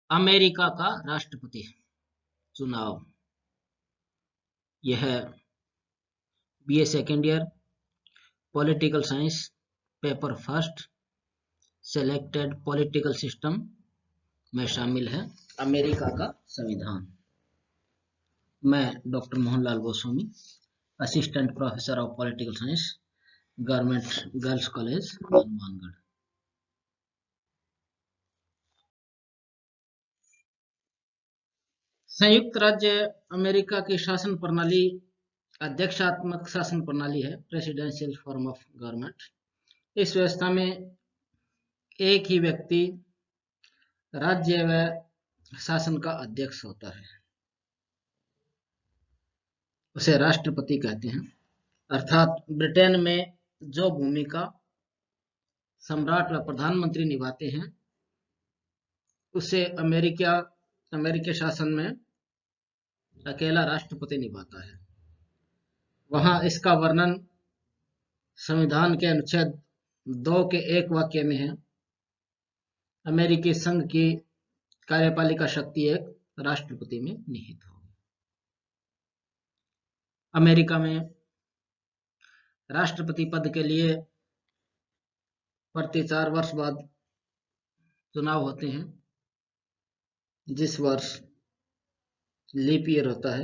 America का राष्ट्रपति चुनाव। यह BA second year political science paper first selected political system में शामिल है अमेरिका का संविधान। मैं doctor Mohanlal Goswami, assistant professor of political science, government girls college Hanumangarh. संयुक्त राज्य अमेरिका की शासन प्रणाली अध्यक्षात्मक शासन प्रणाली है, प्रेसिडेंशियल फॉर्म ऑफ गवर्नमेंट। इस व्यवस्था में एक ही व्यक्ति राज्य व शासन का अध्यक्ष होता है, उसे राष्ट्रपति कहते हैं। अर्थात ब्रिटेन में जो भूमिका सम्राट व प्रधानमंत्री निभाते हैं, उसे अमेरिकी शासन में अकेला राष्ट्रपति निभाता है। वहां इसका वर्णन संविधान के अनुच्छेद 2 के एक वाक्य में है। अमेरिकी संघ की कार्यपालिका शक्ति एक राष्ट्रपति में निहित होगी। अमेरिका में राष्ट्रपति पद के लिए प्रति 4 वर्ष बाद चुनाव होते हैं। जिस वर्ष लीप ईयर होता है,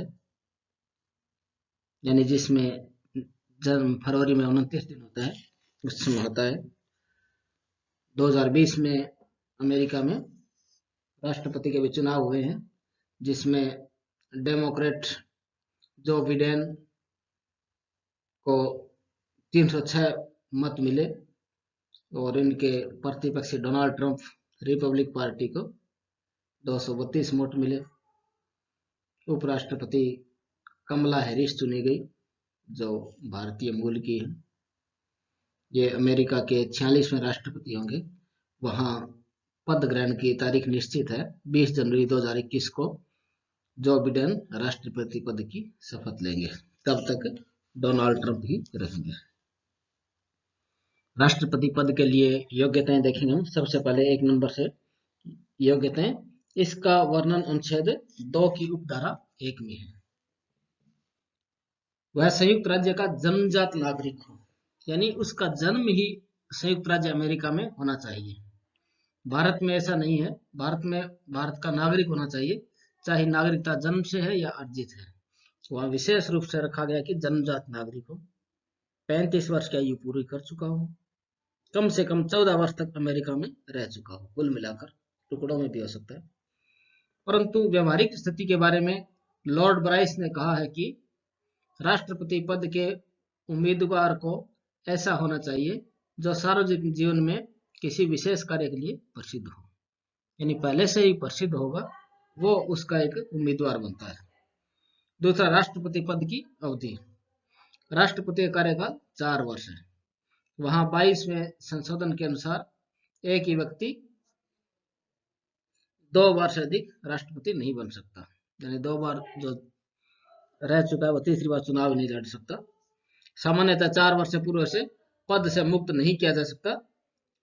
यानी जिसमें जन्म फरवरी में 29 दिन होता है, उस समय होता है। 2020 में अमेरिका में राष्ट्रपति के भी चुनाव हुए हैं, जिसमें डेमोक्रेट जो बिडेन को 306 मत मिले और इनके प्रतिपक्षी डोनाल्ड ट्रंप रिपब्लिक पार्टी को 232 वोट मिले। उपराष्ट्रपति कमला हैरिस चुनी गई, जो भारतीय मूल की है। ये अमेरिका के 46वें राष्ट्रपति होंगे। वहां पद ग्रहण की तारीख निश्चित है, 20 जनवरी 2021 को जो बिडेन राष्ट्रपति पद की शपथ लेंगे। तब तक डोनाल्ड ट्रंप ही रहेंगे। राष्ट्रपति पद के लिए योग्यताएं देखेंगे हम। सबसे पहले 1 नंबर से योग्यताएं, इसका वर्णन अनुच्छेद 2 की उपधारा 1 में है। वह संयुक्त राज्य का जन्मजात नागरिक हो, यानी उसका जन्म ही संयुक्त राज्य अमेरिका में होना चाहिए। भारत में ऐसा नहीं है। भारत में भारत का नागरिक होना चाहिए, चाहे नागरिकता जन्म से है या अर्जित है। वहां विशेष रूप से रखा गया कि जन्मजात नागरिक हो, 35 वर्ष की आयु पूरी कर चुका हो, कम से कम 14 वर्ष तक अमेरिका में रह चुका हो, कुल मिलाकर टुकड़ों में भी हो सकता है। परंतु व्यवहारिक स्थिति के बारे में लॉर्ड ब्राइस ने कहा है कि राष्ट्रपति पद के उम्मीदवार को ऐसा होना चाहिए जो सार्वजनिक जीवन में किसी विशेष कार्य के लिए प्रसिद्ध हो, यानी पहले से ही प्रसिद्ध होगा, वो उसका एक उम्मीदवार बनता है। दूसरा, राष्ट्रपति पद की अवधि। राष्ट्रपति का कार्यकाल 4 वर्ष है। वहां 22वें संशोधन के अनुसार एक ही व्यक्ति 2 बार से अधिक राष्ट्रपति नहीं बन सकता, यानी 2 बार जो रह चुका है वो तीसरी बार चुनाव नहीं लड़ सकता। सामान्यतः 4 वर्ष से पूर्व से पद से मुक्त नहीं किया जा सकता,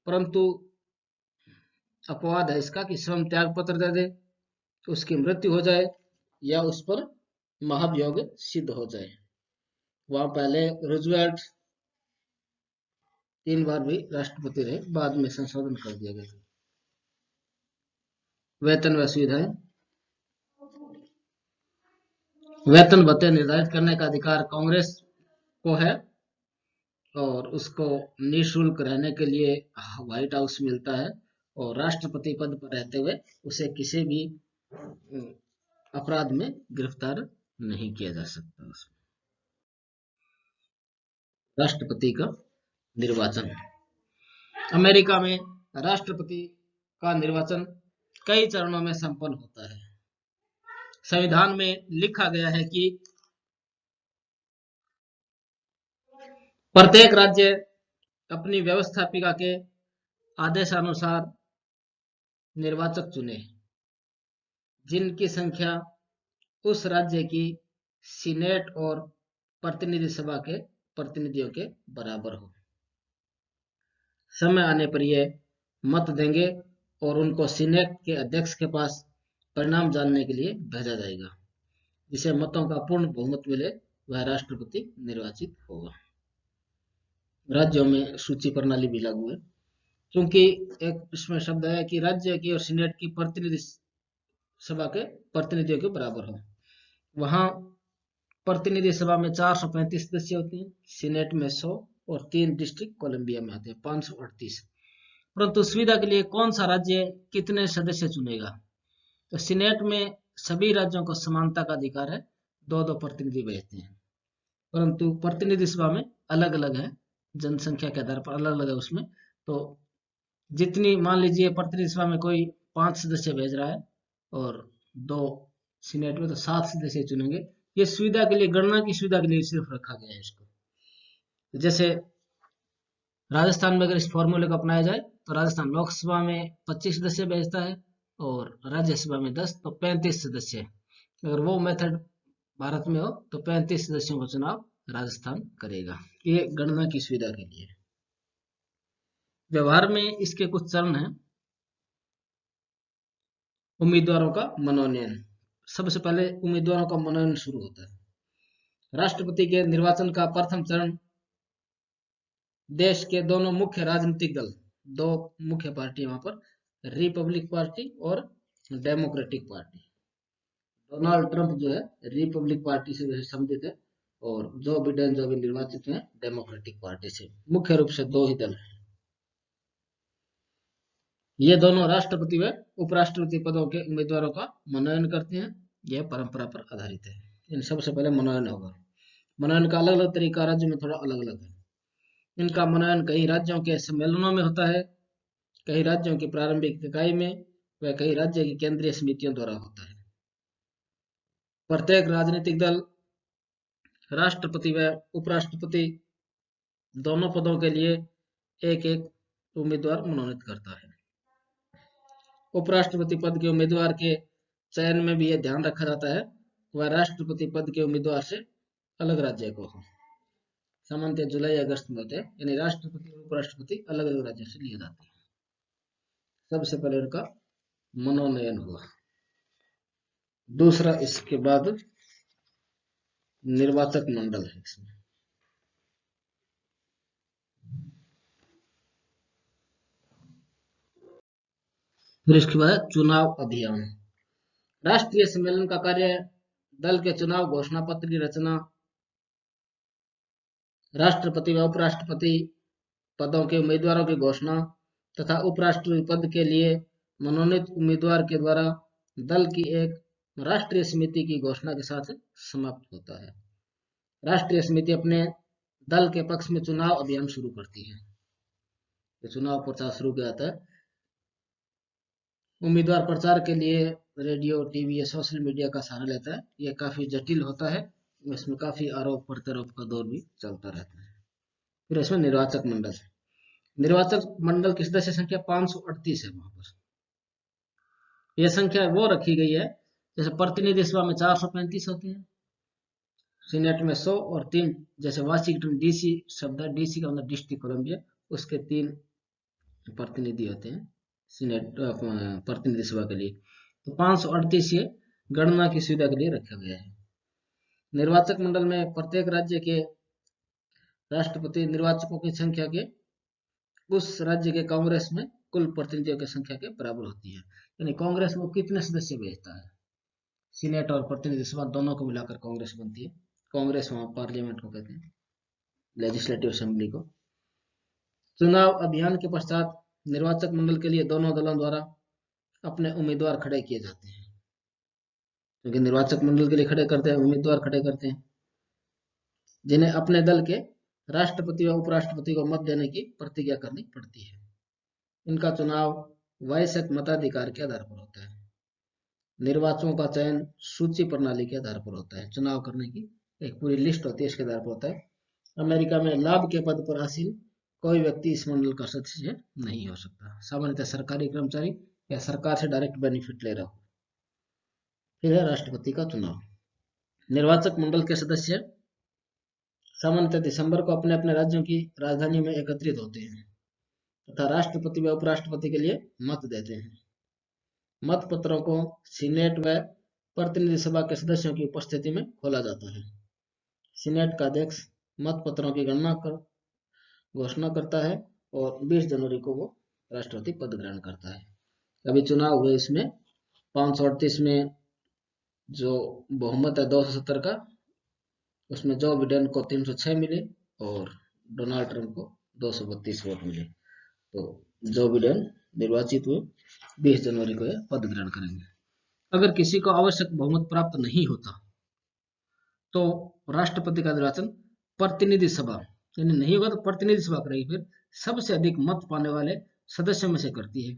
परंतु अपवाद है इसका कि स्वयं त्याग पत्र दे दे, उसकी मृत्यु हो जाए या उस पर महाभियोग सिद्ध हो जाए। वहां पहले रूजवेल्ट 3 बार भी राष्ट्रपति रहे, बाद में संशोधन कर दिया गया। वेतन व सुविधाएं। वेतन भत्ते निर्धारित करने का अधिकार कांग्रेस को है और उसको निःशुल्क रहने के लिए व्हाइट हाउस मिलता है, और राष्ट्रपति पद पर रहते हुए उसे किसी भी अपराध में गिरफ्तार नहीं किया जा सकता। राष्ट्रपति का निर्वाचन। अमेरिका में राष्ट्रपति का निर्वाचन कई चरणों में संपन्न होता है। संविधान में लिखा गया है कि प्रत्येक राज्य अपनी व्यवस्थापिका के आदेशानुसार निर्वाचक चुने, जिनकी संख्या उस राज्य की सीनेट और प्रतिनिधि सभा के प्रतिनिधियों के बराबर हो। समय आने पर ये मत देंगे और उनको सीनेट के अध्यक्ष के पास परिणाम जानने के लिए भेजा जाएगा। जिसे मतों का पूर्ण बहुमत मिले वह राष्ट्रपति निर्वाचित होगा। राज्यों में सूची प्रणाली भी लागू है, क्योंकि एक इसमें शब्द है कि राज्य की और सीनेट की प्रतिनिधि सभा के प्रतिनिधियों के बराबर हो। वहां प्रतिनिधि सभा में 435 सदस्य होते हैं, सीनेट में 100 और 3 डिस्ट्रिक्ट कोलंबिया में आते हैं 538। परंतु सुविधा के लिए कौन सा राज्य कितने सदस्य चुनेगा? तो सीनेट में सभी राज्यों को समानता का अधिकार है, 2-2 प्रतिनिधि भेजते हैं। परंतु प्रतिनिधि सभा में अलग अलग है, जनसंख्या के आधार पर अलग अलग है उसमें। तो जितनी मान लीजिए प्रतिनिधि सभा में कोई 5 सदस्य भेज रहा है और 2 सीनेट में, तो 7 सदस्य चुनेंगे। ये सुविधा के लिए, गणना की सुविधा के लिए सिर्फ रखा गया है इसको। जैसे राजस्थान में अगर इस फॉर्मूले को अपनाया जाए तो राजस्थान लोकसभा में 25 सदस्य भेजता है और राज्यसभा में 10, तो 35 सदस्य। अगर वो मेथड भारत में हो तो 35 सदस्यों का चुनाव राजस्थान करेगा। ये गणना की सुविधा के लिए। व्यवहार में इसके कुछ चरण हैं। उम्मीदवारों का मनोनयन। सबसे पहले उम्मीदवारों का मनोनयन शुरू होता है। राष्ट्रपति के निर्वाचन का प्रथम चरण देश के दोनों मुख्य राजनीतिक दल, 2 मुख्य पार्टी वहां पर, रिपब्लिक पार्टी और डेमोक्रेटिक पार्टी। डोनाल्ड ट्रंप जो है रिपब्लिक पार्टी से संबंधित है और जो बिडेन जो भी निर्वाचित हैं डेमोक्रेटिक पार्टी से। मुख्य रूप से 2 ही दल हैं। ये दोनों राष्ट्रपति व उपराष्ट्रपति पदों के उम्मीदवारों का मनोनयन करते हैं। यह परंपरा पर आधारित है। इन सबसे पहले मनोनयन होगा। मनोनयन का अलग अलग तरीका राज्य में थोड़ा अलग अलग है। इनका मनोनयन कई राज्यों के सम्मेलनों में होता है, कई राज्यों की प्रारंभिक इकाई में व कई राज्य की केंद्रीय समितियों द्वारा होता है। प्रत्येक राजनीतिक दल राष्ट्रपति व उपराष्ट्रपति दोनों पदों के लिए एक एक उम्मीदवार मनोनीत करता है। उपराष्ट्रपति पद के उम्मीदवार के चयन में भी यह ध्यान रखा जाता है वह राष्ट्रपति पद के उम्मीदवार से अलग राज्य को हो। सामान्यतः जुलाई अगस्त में होते हैं, यानी राष्ट्रपति और उपराष्ट्रपति अलग अलग राज्यों से लिए जाते हैं। सबसे पहले उनका मनोनयन हुआ। दूसरा इसके बाद निर्वाचक मंडल है इसमें। फिर इसके बाद चुनाव अभियान। राष्ट्रीय सम्मेलन का कार्य दल के चुनाव घोषणा पत्र की रचना, राष्ट्रपति व उपराष्ट्रपति पदों के उम्मीदवारों की घोषणा तथा उपराष्ट्रपति पद के लिए मनोनीत उम्मीदवार के द्वारा दल की एक राष्ट्रीय समिति की घोषणा के साथ समाप्त होता है। राष्ट्रीय समिति अपने दल के पक्ष में चुनाव अभियान शुरू करती है। चुनाव प्रचार शुरू किया जाता है। उम्मीदवार प्रचार के लिए रेडियो, टीवी या सोशल मीडिया का सहारा लेता है। यह काफी जटिल होता है, इसमें काफी आरोप प्रत्यारोप का दौर भी चलता रहता है। फिर इसमें निर्वाचक मंडल। निर्वाचक मंडल की सदस्य संख्या 538 है वहां पर। यह संख्या वो रखी गई है जैसे प्रतिनिधि सभा में 435 होते हैं, सीनेट में 100 और 3, जैसे वाशिंगटन डीसी शब्द है, डीसी का मतलब डिस्ट्रिक्ट कोलंबिया, उसके 3 प्रतिनिधि होते हैं सीनेट प्रतिनिधि सभा के लिए। तो 538 ये गणना की सुविधा के लिए रखा गया है। निर्वाचक मंडल में प्रत्येक राज्य के राष्ट्रपति निर्वाचकों की संख्या के उस राज्य के कांग्रेस में कुल प्रतिनिधियों की संख्या के बराबर होती है। यानी कांग्रेस वो कितने सदस्य भेजता है, सीनेट और प्रतिनिधि सभा दोनों को मिलाकर कांग्रेस बनती है। कांग्रेस वहां पार्लियामेंट को कहते हैं, लेजिस्लेटिव असेंबली को। चुनाव अभियान के पश्चात निर्वाचक मंडल के लिए दोनों दलों द्वारा अपने उम्मीदवार खड़े किए जाते हैं, क्योंकि निर्वाचक मंडल के लिए खड़े करते हैं, उम्मीदवार खड़े करते हैं, जिन्हें अपने दल के राष्ट्रपति व उपराष्ट्रपति को मत देने की प्रतिज्ञा करनी पड़ती है। इनका चुनाव वयस्क मताधिकार के आधार पर होता है। निर्वाचकों का चयन सूची प्रणाली के आधार पर होता है। चुनाव करने की एक पूरी लिस्ट होती है, इसके आधार पर होता है। अमेरिका में लाभ के पद पर आसीन कोई व्यक्ति इस मंडल का सदस्य नहीं हो सकता, सामान्यतः सरकारी कर्मचारी या सरकार से डायरेक्ट बेनिफिट ले रहा हो। फिर है राष्ट्रपति का चुनाव। निर्वाचक मंडल के सदस्य सामान्यतः दिसंबर को अपने अपने राज्यों की राजधानी में एकत्रित होते हैं तथा राष्ट्रपति व उपराष्ट्रपति के लिए मत देते हैं। मतपत्रों को सीनेट व प्रतिनिधि सभा के सदस्यों की उपस्थिति में खोला जाता है। सीनेट का अध्यक्ष मतपत्रों की घोषणा करता है और 20 जनवरी को वो राष्ट्रपति पद ग्रहण करता है। अभी चुनाव हुए, इसमें 538 में जो बहुमत है 270 का, उसमें जो बिडेन को 306 मिले और डोनाल्ड ट्रंप को 232 वोट मिले। तो जो बिडेन निर्वाचित हुए 20 जनवरी को यह पद ग्रहण करेंगे। अगर किसी को आवश्यक बहुमत प्राप्त नहीं होता तो राष्ट्रपति का निर्वाचन प्रतिनिधि सभा, यानी नहीं होगा तो प्रतिनिधि सभा करेगी, फिर सबसे अधिक मत पाने वाले सदस्यों में से करती है।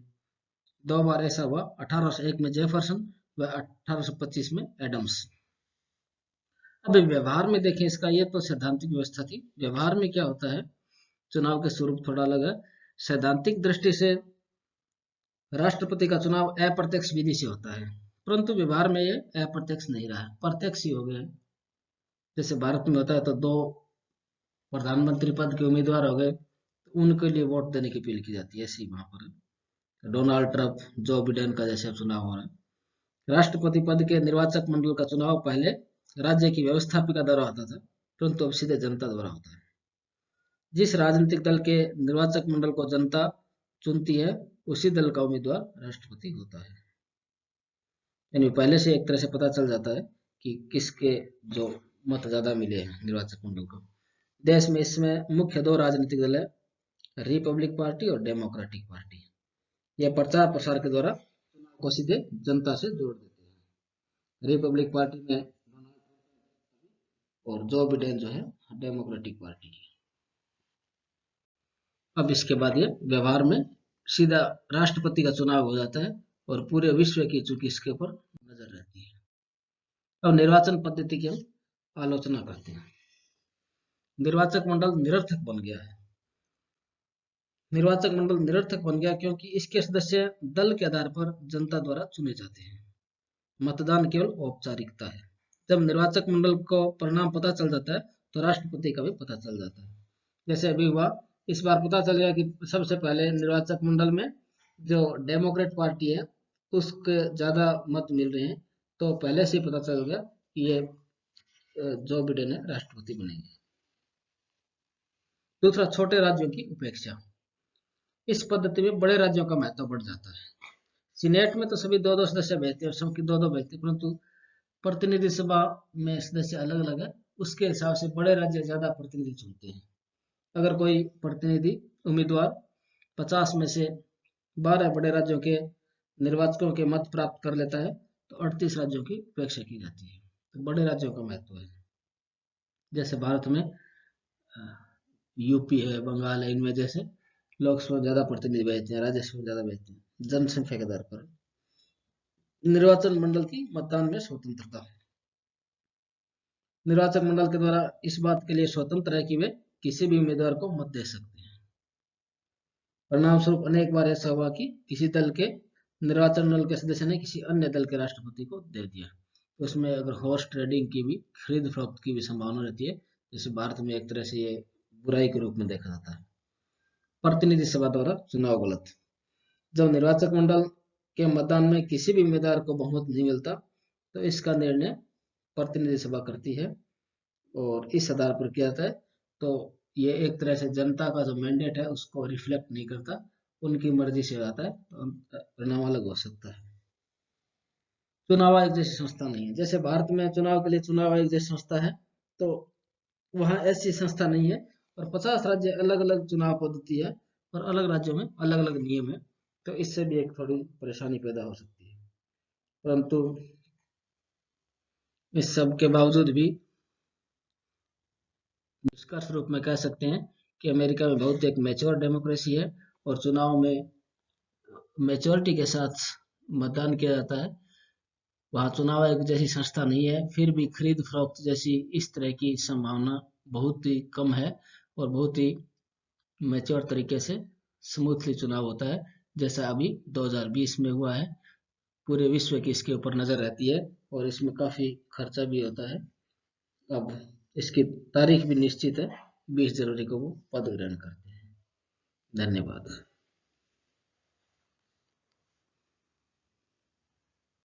2 बार ऐसा हुआ, 1801 में जेफरसन व 1825 में एडम्स। अब व्यवहार में देखें इसका, ये तो सैद्धांतिक व्यवस्था थी। व्यवहार में क्या होता है, चुनाव के स्वरूप थोड़ा अलग है। सैद्धांतिक दृष्टि से राष्ट्रपति का चुनाव अप्रत्यक्ष विधि से होता है, परंतु व्यवहार में ये अप्रत्यक्ष नहीं रहा, प्रत्यक्ष ही हो गया। जैसे भारत में होता है तो 2 प्रधानमंत्री पद के उम्मीदवार हो गए, तो उनके लिए वोट देने की अपील की जाती है। ऐसे ही वहां पर डोनाल्ड ट्रंप, जो बिडेन का जैसे चुनाव हो रहा है। राष्ट्रपति पद के निर्वाचक मंडल का चुनाव पहले राज्य की व्यवस्थापिका द्वारा होता था, परंतु अब सीधे जनता द्वारा होता है। जिस राजनीतिक दल के निर्वाचक मंडल को जनता चुनती है, उसी दल का उम्मीदवार राष्ट्रपति होता है। यानी पहले से एक तरह से पता चल जाता है कि किसके जो मत ज्यादा मिले हैं निर्वाचक मंडल को। देश में इसमें मुख्य 2 राजनीतिक दल है, रिपब्लिक पार्टी और डेमोक्रेटिक पार्टी। यह प्रचार प्रसार के द्वारा चुनाव को सीधे जनता से जोड़ देते हैं। रिपब्लिक पार्टी में डोनाल्ड ट्रंप और जो बिडेन जो है डेमोक्रेटिक पार्टी की। अब इसके बाद ये व्यवहार में सीधा राष्ट्रपति का चुनाव हो जाता है और पूरे विश्व की चूंकि इसके ऊपर नजर रहती है। अब निर्वाचन पद्धति की हम आलोचना करते हैं। निर्वाचक मंडल निरर्थक बन गया है। निर्वाचक मंडल निरर्थक बन गया क्योंकि इसके सदस्य दल के आधार पर जनता द्वारा चुने जाते हैं। मतदान केवल औपचारिकता है। जब निर्वाचक मंडल को परिणाम पता चल जाता है तो राष्ट्रपति का भी पता चल जाता है। जैसे अभी हुआ, इस बार पता चल गया कि सबसे पहले निर्वाचक मंडल में जो डेमोक्रेट पार्टी है उसके ज्यादा मत मिल रहे हैं, तो पहले से पता चल गया कि ये जो बिडेन है राष्ट्रपति बनेंगे। दूसरा, छोटे राज्यों की उपेक्षा। इस पद्धति में बड़े राज्यों का महत्व बढ़ जाता है। सीनेट में तो सभी 2-2 सदस्य भेजते हैं और सबकी 2-2 भेजते हैं, परंतु प्रतिनिधि सभा में सदस्य अलग अलग है, उसके हिसाब से बड़े राज्य ज्यादा प्रतिनिधि चुनते हैं। अगर कोई प्रतिनिधि उम्मीदवार 50 में से 12 बड़े राज्यों के निर्वाचकों के मत प्राप्त कर लेता है तो 38 राज्यों की उपेक्षा की जाती है। तो बड़े राज्यों का महत्व है। जैसे भारत में यूपी है, बंगाल है, इनमें जैसे लोकसभा ज्यादा प्रतिनिधि भेजते हैं, राज्यसभा ज्यादा भेजते हैं, जनसंख्या के आधार पर। निर्वाचन मंडल की मतदान में स्वतंत्रता। निर्वाचक मंडल के द्वारा इस बात के लिए स्वतंत्र है कि वे किसी भी उम्मीदवार को मत दे सकते हैं। परिणाम स्वरूप अनेक बार ऐसा हुआ कि किसी दल के निर्वाचन मंडल के सदस्य ने किसी अन्य दल के राष्ट्रपति को दे दिया। तो उसमें अगर हॉर्स ट्रेडिंग की भी, खरीद फरोख्त की भी संभावना रहती है, जैसे भारत में एक तरह से ये बुराई के रूप में देखा जाता है। प्रतिनिधि सभा द्वारा चुनाव गलत। जब निर्वाचक मंडल के मतदान में किसी भी उम्मीदवार को बहुमत नहीं मिलता तो इसका निर्णय प्रतिनिधि सभा करती है और इस आधार पर किया जाता है। तो ये एक तरह से जनता का जो मैंडेट है उसको रिफ्लेक्ट नहीं करता, उनकी मर्जी से आता है, तो परिणाम अलग हो सकता है। चुनाव आयोग जैसी संस्था नहीं है। जैसे भारत में चुनाव के लिए चुनाव आयोग जैसी संस्था है, तो वहाँ ऐसी संस्था नहीं है। और 50 राज्य अलग अलग चुनाव पद्धति है और अलग राज्यों में अलग अलग नियम है, तो इससे भी एक थोड़ी परेशानी पैदा हो सकती है। परंतु इस सब के बावजूद भी निष्कर्ष रूप में कह सकते हैं कि अमेरिका में बहुत एक मैच्योर डेमोक्रेसी है और चुनाव में मैच्योरिटी के साथ मतदान किया जाता है। वहाँ चुनाव आयोग जैसी संस्था नहीं है, फिर भी खरीद फरोख्त जैसी इस तरह की संभावना बहुत ही कम है और बहुत ही मैच्योर तरीके से स्मूथली चुनाव होता है, जैसा अभी 2020 में हुआ है। पूरे विश्व की इसके ऊपर नजर रहती है और इसमें काफी खर्चा भी होता है। अब इसकी तारीख भी निश्चित है, 20 जनवरी को वो पद ग्रहण करते हैं। धन्यवाद।